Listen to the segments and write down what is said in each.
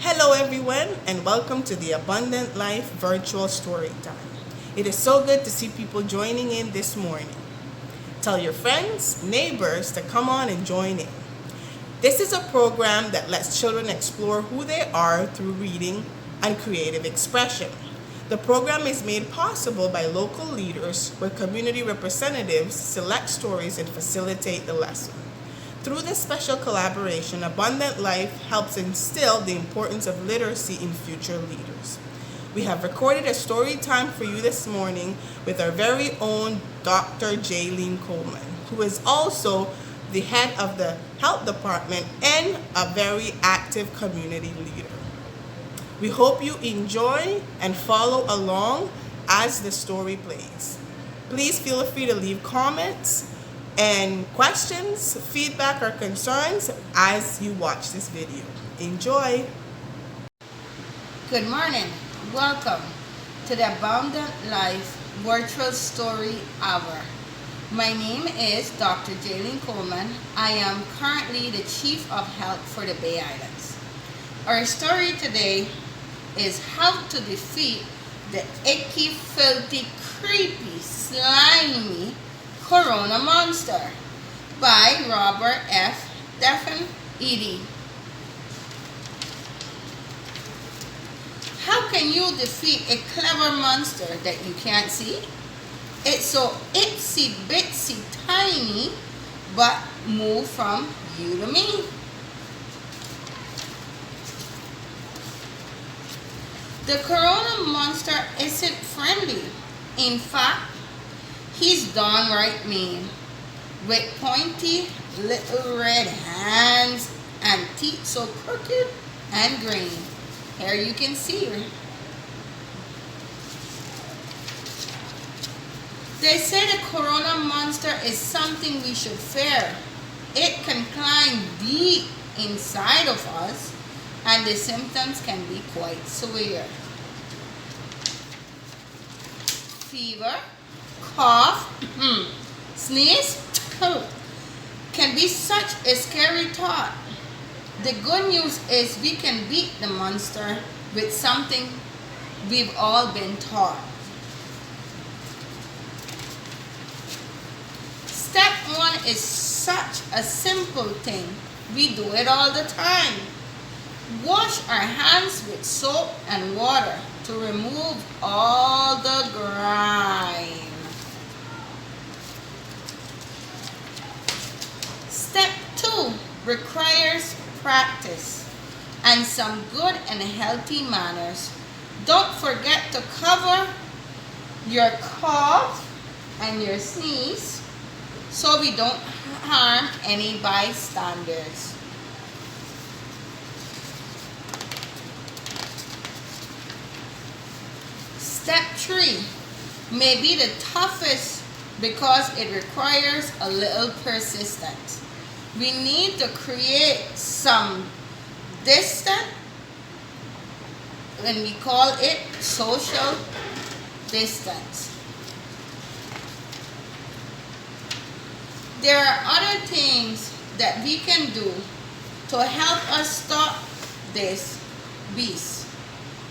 Hello, everyone, and welcome to the Abundant Life Virtual Story Time. It is so good to see people joining in this morning. Tell your friends, neighbors to come on and join in. This is a program that lets children explore who they are through reading and creative expression. The program is made possible by local leaders where community representatives select stories and facilitate the lesson. Through this special collaboration, Abundant Life helps instill the importance of literacy in future leaders. We have recorded a story time for you this morning with our very own Dr. Jaylene Coleman, who is also the head of the health department and a very active community leader. We hope you enjoy and follow along as the story plays. Please feel free to leave comments and questions, feedback, or concerns as you watch this video. Enjoy! Good morning. Welcome to the Abundant Life Virtual Story Hour. My name is Dr. Jaylene Coleman. I am currently the Chief of Health for the Bay Islands. Our story today is how to defeat the icky, filthy, creepy, slimy Corona Monster by Robert F. Stephen Edie. How can you defeat a clever monster that you can't see? It's so itsy bitsy tiny, but move from you to me. The Corona Monster isn't friendly. In fact, he's downright mean, with pointy little red hands and teeth so crooked and green. Here you can see her. They say the Corona Monster is something we should fear. It can climb deep inside of us, and the symptoms can be quite severe. Fever, cough, sneeze, can be such a scary thought. The good news is we can beat the monster with something we've all been taught. Step 1 is such a simple thing. We do it all the time. Wash our hands with soap and water to remove all the grime. Step 2 requires practice and some good and healthy manners. Don't forget to cover your cough and your sneeze so we don't harm any bystanders. Step 3 may be the toughest because it requires a little persistence. We need to create some distance, and we call it social distance. There are other things that we can do to help us stop this beast.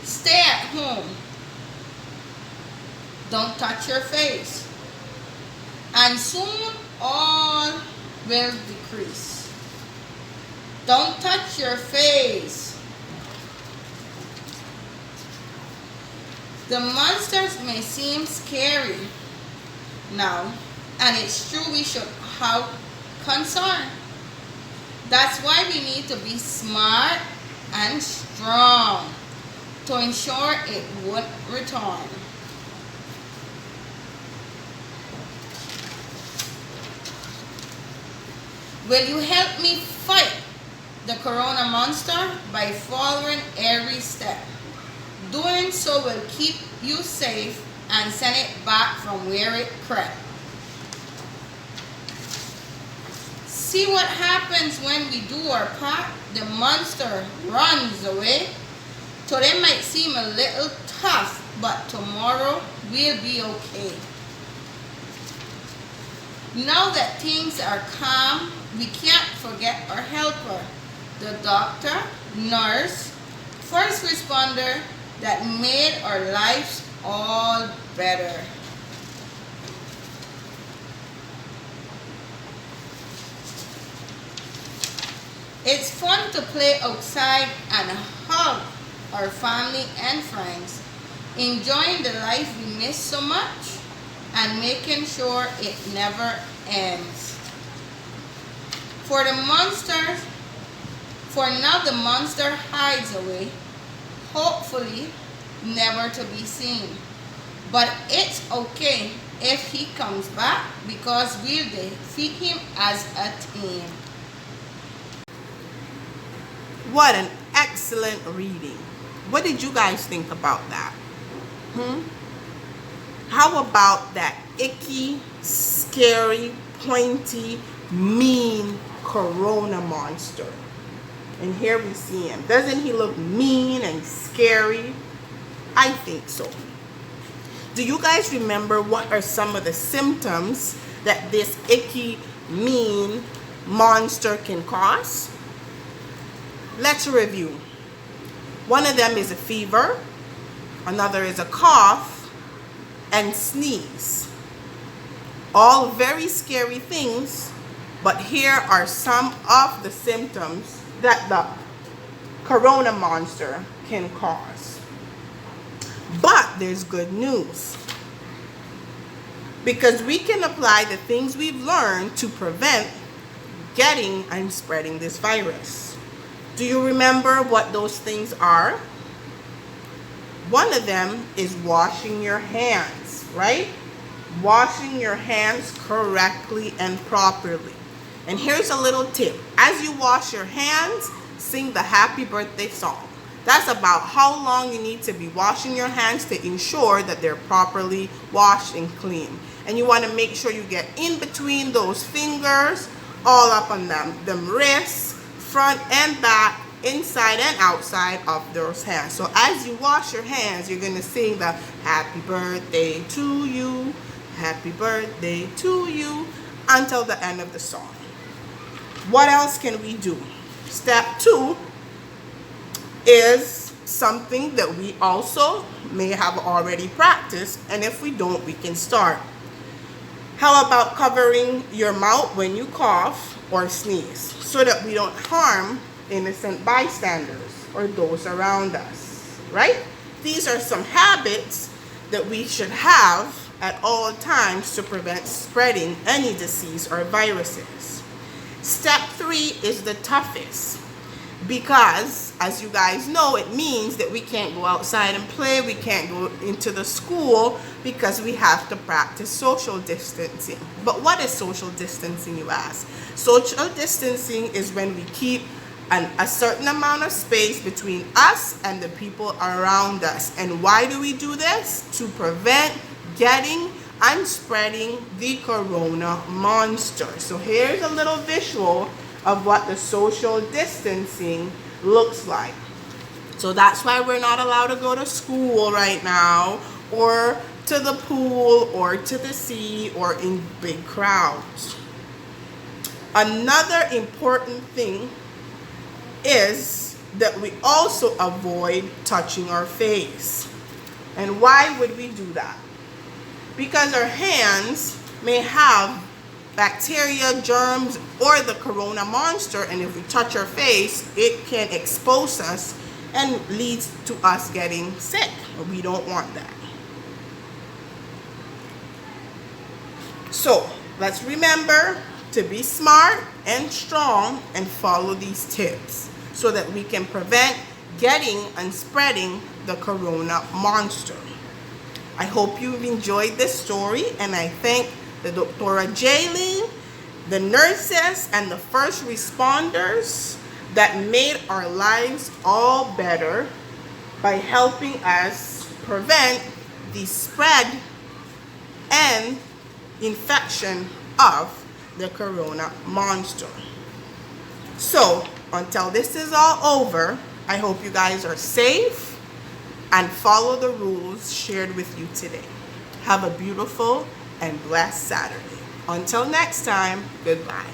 Stay at home. Don't touch your face. And soon all will decrease. Don't touch your face. The monsters may seem scary now, and it's true we should have concern. That's why we need to be smart and strong to ensure it won't return. Will you help me fight the Corona Monster by following every step? Doing so will keep you safe and send it back from where it crept. See what happens when we do our part? The monster runs away. Today might seem a little tough, but tomorrow we'll be okay. Now that things are calm, we can't forget our helper, the doctor, nurse, first responder that made our lives all better. It's fun to play outside and hug our family and friends, enjoying the life we miss so much and making sure it never ends. For now the monster hides away, hopefully never to be seen. But it's okay if he comes back because we'll defeat him as a team. What an excellent reading. What did you guys think about that? How about that icky, scary, pointy, mean Corona monster? And here we see him. Doesn't he look mean and scary? I think so. Do you guys remember what are some of the symptoms that this icky, mean monster can cause? Let's review. One of them is a fever, another is a cough, and sneeze. All very scary things, but here are some of the symptoms that the Corona monster can cause. But there's good news, because we can apply the things we've learned to prevent getting and spreading this virus. Do you remember what those things are? One of them is washing your hands, right? Washing your hands correctly and properly. And here's a little tip. As you wash your hands, sing the happy birthday song. That's about how long you need to be washing your hands to ensure that they're properly washed and clean. And you want to make sure you get in between those fingers, all up on them wrists, front and back, inside and outside of those hands. So as you wash your hands, you're going to sing the happy birthday to you, happy birthday to you, until the end of the song. What else can we do? Step 2 is something that we also may have already practiced, and if we don't, we can start. How about covering your mouth when you cough or sneeze, so that we don't harm innocent bystanders or those around us, right? These are some habits that we should have at all times to prevent spreading any disease or viruses. Step 3 is the toughest, because as you guys know, it means that we can't go outside and play, we can't go into the school because we have to practice social distancing. But what is social distancing, you ask? Social distancing is when we keep a certain amount of space between us and the people around us. And why do we do this? To prevent getting and spreading the Corona monster. So here's a little visual of what the social distancing looks like. So that's why we're not allowed to go to school right now, or to the pool, or to the sea, or in big crowds. Another important thing is that we also avoid touching our face. And why would we do that? Because our hands may have bacteria, germs, or the Corona monster, and if we touch our face, it can expose us and leads to us getting sick. We don't want that. So let's remember to be smart and strong and follow these tips so that we can prevent getting and spreading the Corona monster. I hope you've enjoyed this story, and I thank the Dr. Jaylene, the nurses, and the first responders that made our lives all better by helping us prevent the spread and infection of the Corona monster. So until this is all over, I hope you guys are safe and follow the rules shared with you today. Have a beautiful and blessed Saturday. Until next time, goodbye.